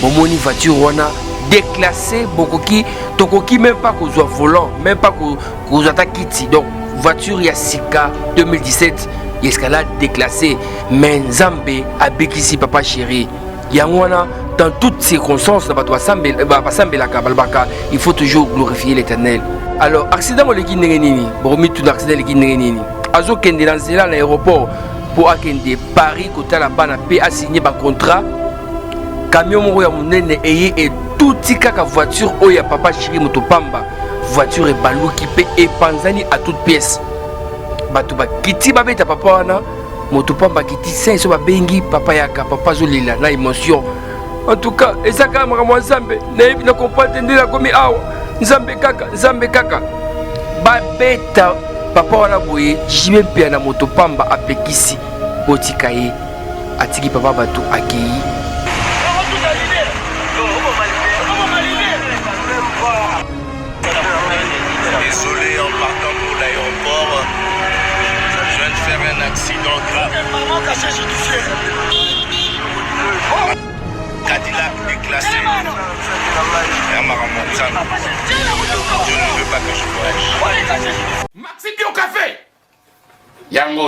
Momoni voiture wana déclassé bokoki tokoki même pas kozwa volant, même pas kozwa ta kiti. Donc voiture ya Sika 2017 escalade déclassé mais Nzambe abekisi papa chéri. Yangwana dans toutes circonstances il faut toujours glorifier l'Éternel. Alors accident moleki ndengenini, bomi tout accident leki ndengenini. Azo kende dans l'aéroport pour akende Paris côté la bana pe a signé ba contrat. Camion moko ya munene et tout kaka voiture oya papa chéri motopamba. Voiture et baluki pe et panzani à toute pièce. Bato ba kiti ba beta papa wana motopamba kiti sain so ba bengi papa yaka papa zolila na émotion. En tout cas, et ça quand même Nzambe, ne comprendre la komi awa. Nzambe kaka. Ba beta papa wana boye, jibe pe na motopamba apekisi botikaye. Atiki papa bato akei. Désolé en partant pour l'aéroport, je viens de faire un accident grave. Cadillac déclassé. Je ne veux pas que je voyage. Maxi Bio Café. Yango.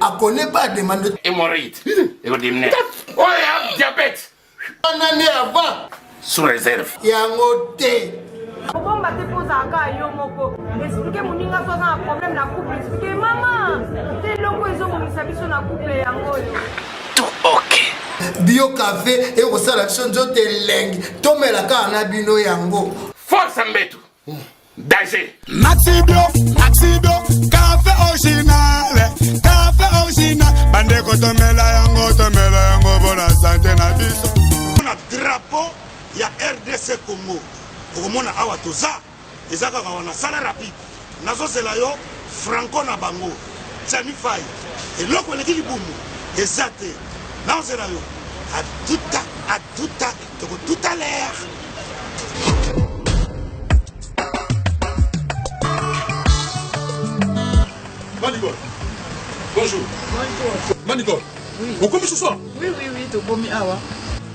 A connaît pas demande Hémorroïde. Oh, diabète. Un année avant. Sous réserve. Yango te. Comment te pose à yo moko? Expliquez mon ninga soit un problème na couple. Expliquez maman. Te loko ezo mo misabiso na couple yango yo. Tout ok. Bio café et au salation de lengue. Tomela ka na bino yango. Force Mbetu. Danger. Maxi Bio, café original. Café original. Bande ko tomela yango bona santé na biso. On a drapeau, il y a RDC Congo. Pour moi, awa toza, ezaka wana sala rapide. Nazo zelayo Franco na bango. Tchani fay. Et loko leki libumu. Ezate. Nazo zelayo à tout à l'heure. Manigol. Bonjour. Bonjour. Manigol. Oui. Vous commis ce soir? Oui, tu commis awa.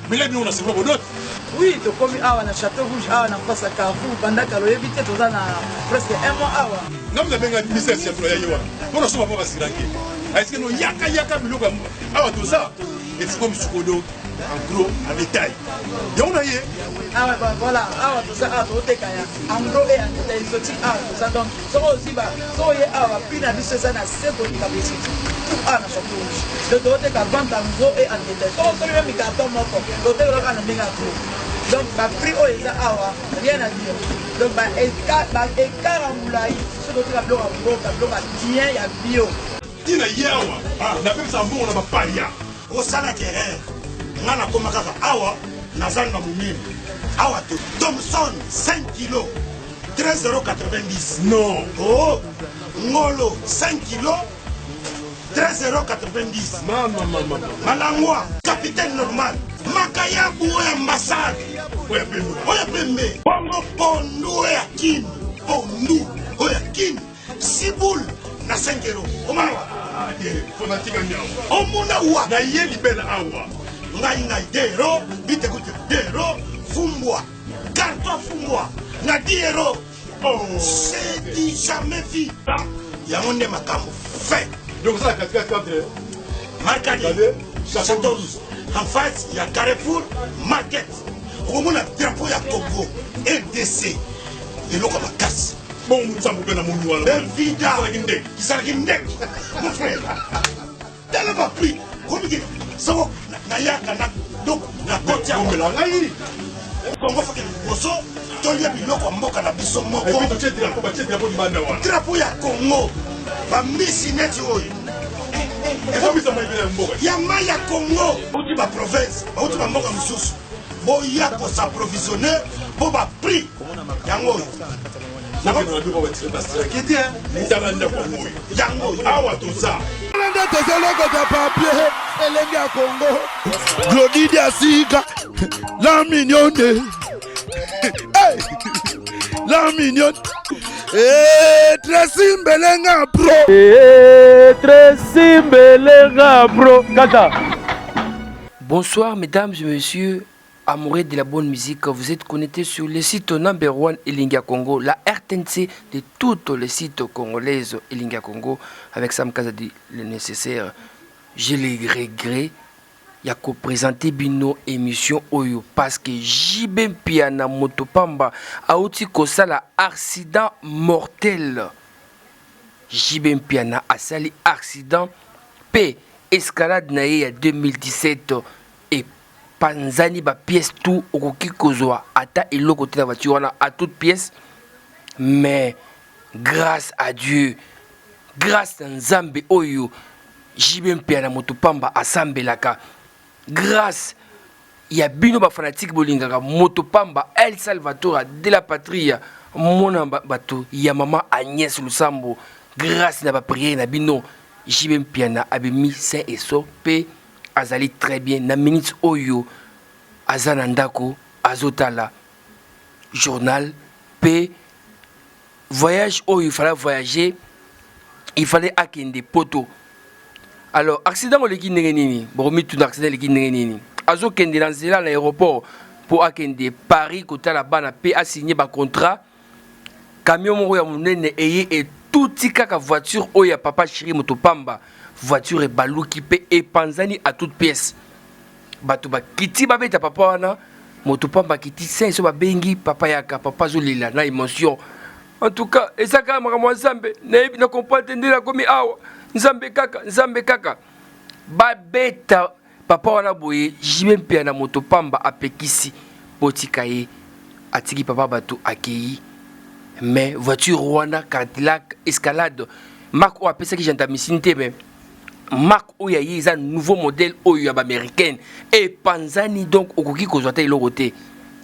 Mais là, nous, on a c'est pas bonne note. Oui, tu commis awa na Château Rouge, awa na face à Carrefour, pendant que l'on évite tout ça presque un mois awa. Non, mais bien, il ministère, c'est pour y aller. On a souvent pas si ranké. Est-ce que nous, yaka, biloka, awa tout ça? Et c'est comme ce qu'on en gros, en détail. Et on a eu. Ah ouais, voilà, awa tout ça, awa tout kaya. En gros et en détail, exotique awa tout ça. Donc, ça aussi, so y awa, puis na biso ça na c'est pour capacité. Tout awa na Château Rouge. Le doté ka vente en gros et en détail. So même carton moko. Doté le ka na benga gros. Donc, ma prix au eza awa, rien à dire. Donc, écart en moulaï, ce doté ka bloc en gros, ka bloc bien ya bio. Tina yawa, na même ça bon on a pas paria. Au sala terre. Nana komakaka awa nazanga munene. Awa to Thomson 5 kg 13,90 €. Non. Oh, ngolo 5 kg 13,90 €. Maman. Malangwa capitaine normal. Makaya boué ambassade. Oya pembe. Bongo pondu oya kin. Pondu oya kin. Siboul na 5 €. Omawa. Fanatique en yawa. Omuna wa. Na yeli belle awa. Ngai dero, bite kuti dero, fumbwa, carton fumbwa, na 10 €. Oh, c'est dit jamais vu. Yango nde makambo fait. donc ça 4 Marcadi, Château Rouge. En face, il y a Carrefour Market. Au moins, le drapeau, il y a Congo, RDC. Et l'eau comme la casse. Bon, ça me donne mon noir. Vida, qui s'est mon frère. T'as pas pris. Comme il dit, so, donc, la côte, il y a Congo, faut que Bosso, Tolia Biloko, Moka, la Bisso, Moko. Drapeau, il y a Congo. Ba Missi Neti, Yama ya Congo, outi ba province, outi ba mboka mususu. Bo ya ko s'approvisionner, bo ba prix. Yango. Yango. Awa to ça. Nde tozeloko ta papier elenge ya Congo. Glody Diasika la mignonne. Hey, la mignonne. Tracy Mbelenga Pro. Tracy Mbelenga Pro. Kata. Bonsoir mesdames et messieurs, amoureux de la bonne musique. Vous êtes connectés sur le site number 1 Elinga Congo, la RTNC de toutes les sites congolaises Elinga Congo. Avec Sam Kazadi, le nécessaire. J'ai les regrets. Il y a qu'à présenter bino émission Oyo parce que Jibem Piana Motopamba a aussi causé l'accident mortel. Jibem Piana a sali accident P escalade naïe en 2017 et Panzani ba pièce tout au qui kozwa ata et l'autre côté de la voiture on a à toute pièce mais grâce à Dieu grâce à Nzambe Oyo Jibem Piana Motopamba a sambelaka grâce il y a bino ba fanatique bolingaka Motopamba El Salvatore de la patrie mona bato ya maman Agnès Lusambo grâce na ba prière na bino Jibem Piana abimi saint et sopé azali très bien na minute oyo azanandako azotala journal p voyage oyo il fallait voyager il fallait akende poto. Alors, accident au leki nini, bon tout accident leki nini. Azo kende dans l'aéroport pour akende Paris côté la bana pe a signé ba contrat. Camion moko ya munene et tout tika voiture oya papa chéri Motopamba. Voiture et balou qui pe et panzani à toute pièce. Bato ba kiti ba beta papa wana Motopamba kiti saint so ba bengi papa yaka papa zolila na émotion. En tout cas, et ça quand même Nzambe, na comprendre la komi awa. Nzambe kaka babeta papa wana boye Jibem Piana Motopamba apekisi potikaye atiki papa bato akei mais voiture wana Cadillac escalade marque o apesa ki janta misinte mais marque o ya yeza nouveau modèle o ya américaine et panzani donc okoki kozwata eloko te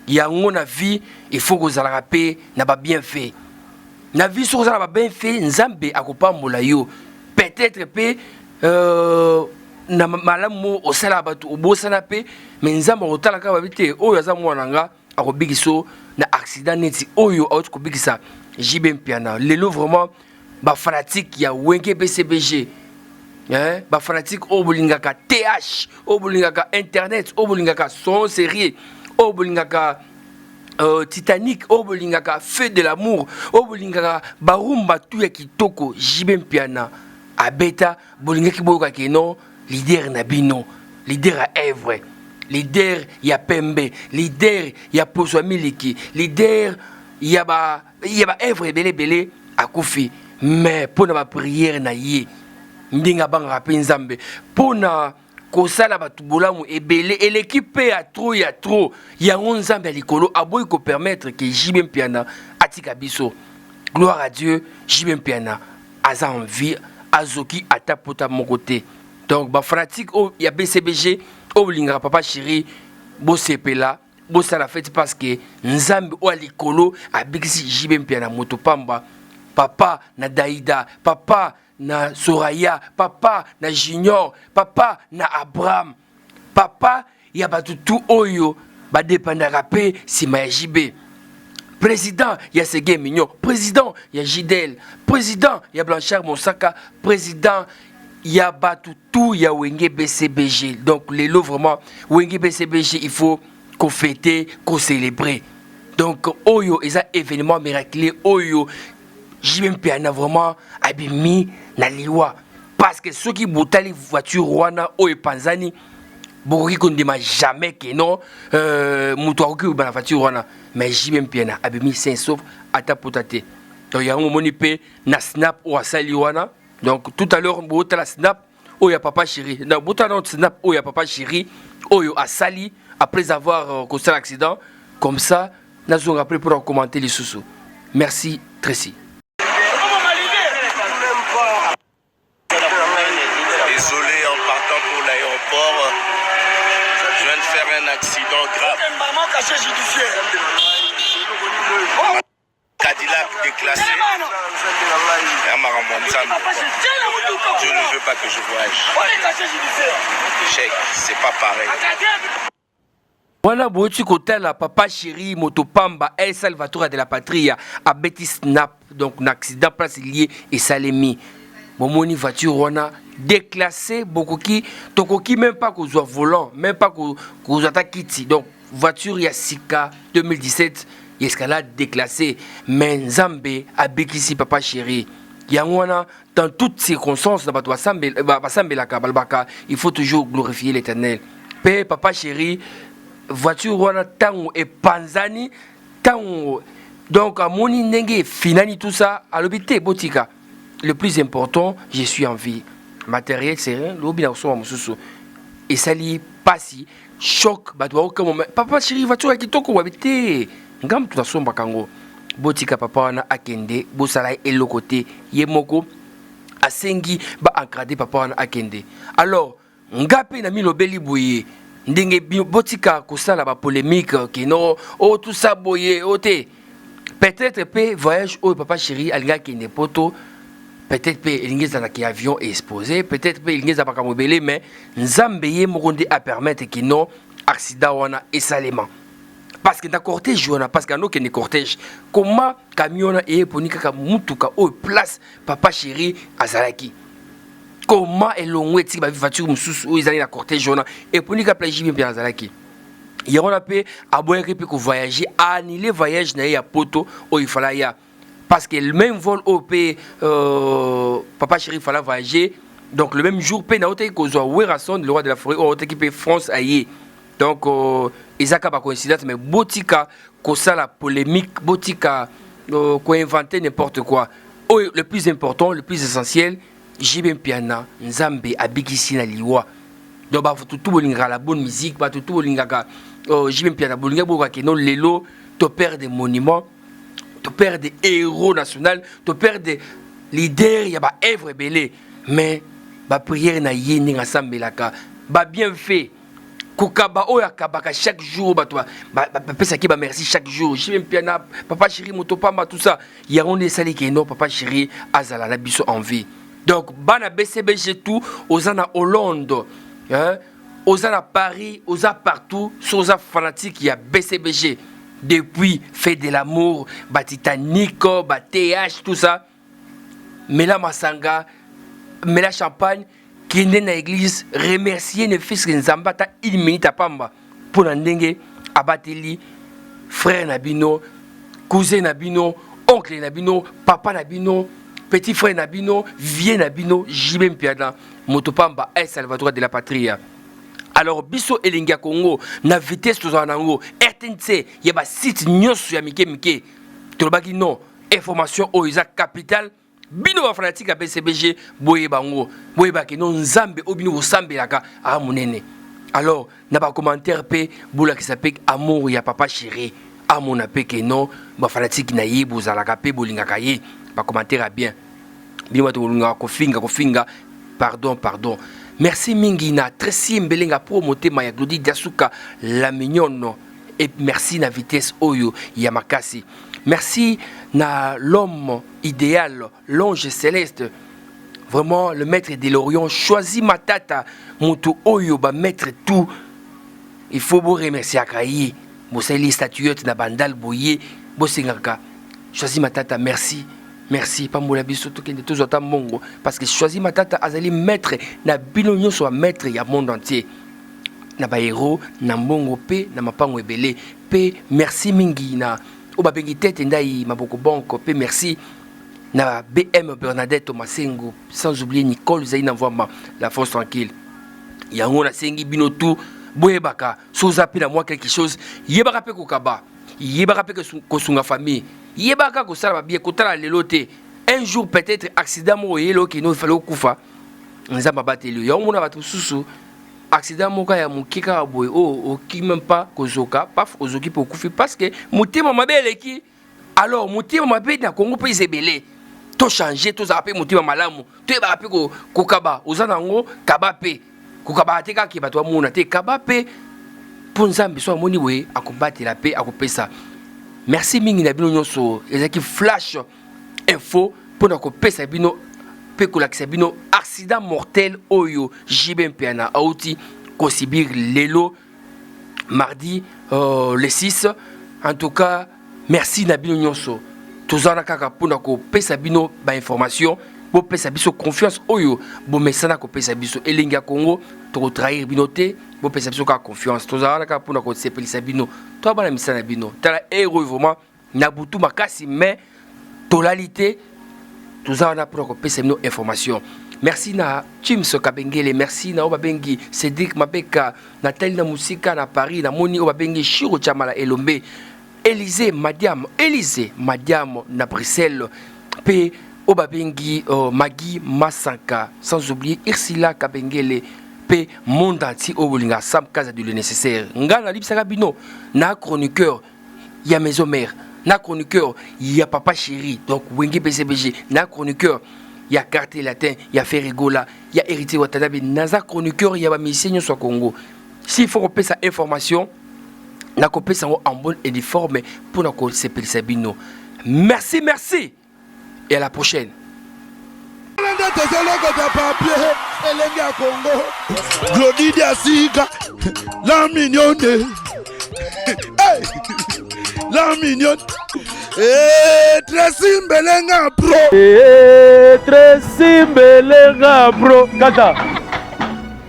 yango na vie il faut kozala pe na ba bien fait na vie so kozala ba bien fait Nzambe akopambola yo peut-être pe na malamu osala bato obosana pe mais Nzambe otalaka babite oyo aza mwana nga akobikiso na accident neti oyo auto kobikisa Jibem Piana lelo vraiment ba fanatique ya wenge BCBG ba fanatique obolingaka TH obolingaka internet obolingaka son série obolingaka Titanic obolingaka feu de l'amour obolingaka barumba tout ya kitoko Jibem Piana abeta bolingaki boyoka keno leader na bino leader à Evre leader ya Pembe leader ya Poswa Miliki leader ya ba Evre belé akufi mais pour na ba prière na ye ndinga banga pe Nzambe pour na kosala batu bolamu ebele et l'équipe a trop ya Nzambe likolo aboyi ko permettre que Jibem Piana atika biso gloire à Dieu Jibem Piana aza en vie azoki atapota mon côté donc ba fanatique o ya BCBG o linga papa chéri bo sepela bo sala fête parce que Nzambe o alikolo abikisi Jibem Piana Motopamba papa na Daïda papa na Soraya papa na Junior papa na Abraham papa ya batutu oyo ba dépendaka pe sima ya JB président ya Ségué Mignon président ya Gidel président ya Blanchard Monsaka président ya batutu ya Wenge BCBG donc les lots vraiment Wenge BCBG il faut qu'on fêter qu'on célébrer donc oyo eza événement miraculeux oyo Jibem Piana vraiment abimi na liwa parce que ceux qui boutali voiture wana oyo panzani bokoki kondima jamais que non mutu akoki ba voiture wana mais Jibem Piana abimi sain sauf ata potate donc yango moni pe na snap o asali wana donc tout à l'heure bota la snap oyo papa chéri na bota na snap oyo papa chéri oyo asali après avoir causé l'accident comme ça nazo rappelé pour commenter les sous. Merci Tracy. Désolé en partant pour l'aéroport, je viens de faire un accident grave. Cadillac déclassé. Je ne ne veux pas que je voyage. Cheikh, c'est pas pareil. Voilà, botu kotala papa chéri motopamba El Salvatore de la Patria à Betty Snap, donc un accident place lié et Salemi. Momoni voiture wana déclassé beaucoup qui tokoki même pas qu'on soit volant, même pas qu'on soit kiti. Donc voiture ya Sika 2017 escalade déclassée, mais Nzambe a Bekisi papa chéri. Yangwana dans toutes circonstances na batwa sambe la kabalbaka, il faut toujours glorifier l'Éternel. Père papa chéri voiture wana tango et panzani tango donc à moni ndenge finani tout ça à l'hôpital botika. Le plus important, je suis en vie. Matériel c'est rien, l'obi na so mususu. Et ça li pasi choc batwa aucun moment. Papa chéri voiture kitoko wabité. Ngam tout somba kango. Botika papa wana akende bosala elo côté yemoko asengi ba encadrer papa wana akende. Alors ngape na milobeli boye ndenge botika kosala ba polémique kino oh tout ça boye oté peut-être pe voyage au papa chéri alinga kende poto peut-être pe elinga na ki avion exposé peut-être pe elinga ba kamobele mais nzambe ye mokonde a permettre kino accident wana esalema parce que dans cortège wana parce que no kende cortège comment camion et ponika ka mutuka au place papa chéri azalaki. Comment est long est ba voiture mususu o izali na cortège wana et pour ni ka plage bien bien zalaki yero na pe aboye ke ko voyager annuler voyage na ya poto o il fallait ya parce que le même vol au p papa chéri fallait voyager donc le même jour pe na hôtel ko zo Werason le roi de la forêt au hôtel qui pe France aye donc ezaka ba coïncidence mais botika ko ça la polémique botika ko inventer n'importe quoi le plus important le plus essentiel Jibem piana nzambe abikisi na liwa donc ba tout bolinga la bonne musique ba tout bolinga ka jibem piana bolinga boka ke non lelo to perdre des monuments to perdre des héros nationaux to perdre des leaders ya ba œuvre belé mais ba prière na yini ngasambé laka ba bien fait kokaba oya kabaka chaque jour ba toi ba pesa ki ba merci chaque jour jibem piana papa chéri motopamba tout ça ya on est sali ke non papa chéri azala la biso en vie. Donc, bana BCBG tout, aux en Hollande, hein, aux en Paris, aux en partout, aux en fanatiques, il y a BCBG. Depuis, fait de l'amour, bah Titanic, bah TH, tout ça. Mais là, Masanga, mais la champagne, qui est dans l'église, remercier le fils de Nzambata, il minute à Pamba, pour l'endenge, abateli, frère Nabino, cousin Nabino, oncle Nabino, papa Nabino, petit frère Nabino, vieux Nabino, Jibem Piana, Motopamba, El Salvatore de la Patria. Alors, biso elinga Congo, na vitesse to zanango, RTNC, yeba site nyonso ya mike mike. Tolobaki non, information o isa capital, bino wa fanatique a BCBG, boye bango, boye baki non nzambe o bino sambe laka a monene. Alors, na ba commentaire pe boula qui s'appelle amour ya papa chéri, a mon ape que non, ba fanatique na yi bozalaka pe bolinga kaye. Ba commentaire bien. Bien kofinga pardon. Merci Mingina Tracy Mbelenga promoter Maya Glody Diasuka la mignonne et merci na vitesse Oyo Yamakasi. Merci na l'homme idéal, l'ange céleste. Vraiment le maître de l'Orient choisi Matata Mutu Oyo ba mettre tout. Il faut vous remercier Akayi. Boseli statuette na bandal boye bosengaka. Choisi Matata merci. Merci, Pambola Bisoto qui est toujours à Mongo. Parce que choisi ma tata azali maître, na bilonyo soit maître ya monde entier. Na ba héros, na Mongo P, na mapango ebele. P, merci mingi na obabengi tete ndai maboko banko. P, merci na BM Bernadette Masengo. Sans oublier Nicole Zaina Voima, la force tranquille. Yango na sengi binotu, boyebaka, soza pe na moi quelque chose. Yebaka pe kokaba. Yebaka pe kosunga famille. Yebaka ko sala bien kotala lelote un jour peut-être accident mo yelo ki no falo kufa nzamba bateli yo mona batu susu accident mo ka ya mukika boy o ki même pas kozoka paf ozoki pour kufi parce que mutima mabele ki alors mutima mabele na Congo pe zebele to changer to za pe mutima malamu to ba pe ko kaba ozana ngo kaba pe ko kaba te ka ki batwa mona te kaba pe pour nzambe so moni we akombati la pe akopesa. Merci mingi na bino nyonso ezaki flash info pour na kopesa bino pe kolakisa bino accident mortel oyo JB Mpiana auti kosibir lelo mardi le 6. En tout cas, merci na bino nyonso. Tozana kaka pona ko pesa bino ba information, bo pesa biso confiance oyo, bo mesana ko pesa biso elinga Congo, to trahir bino te, bo pesa biso ka confiance. Tozana kaka pona ko sepelisa bino. To bana misana bino. Tala héros vraiment na butu makasi mais totalité tozana pona ko pesa bino information. Merci na Chims Kabengele, merci na Obabengi Cédric Mabeka, Nathalie na Musika na Paris, na Moni Obabengi Shiro Chamala Elombe, Élysée Madiam na Bruxelles, P Obabengi Magui Masanka, sans oublier Ursula Kabengele, P Mondanti Obolinga Sam Kaza du le nécessaire. Ngana Lipsaka Bino, na chroniqueur, ya maison mère, na chroniqueur, ya papa chéri, donc Wengi BCBG, na chroniqueur. Il y a Quartier Latin, il y a Ferrigola, il y a Héritier Watanabe, Naza chroniqueur, il y a Missenio sur Congo. S'il faut couper sa information, n'a coupé ça en bonne et de forme pour nous s'appeler Sabino. Merci, merci. Et à la prochaine. La mignonne. La mignonne. Tracy Mbelenga bro. Kata.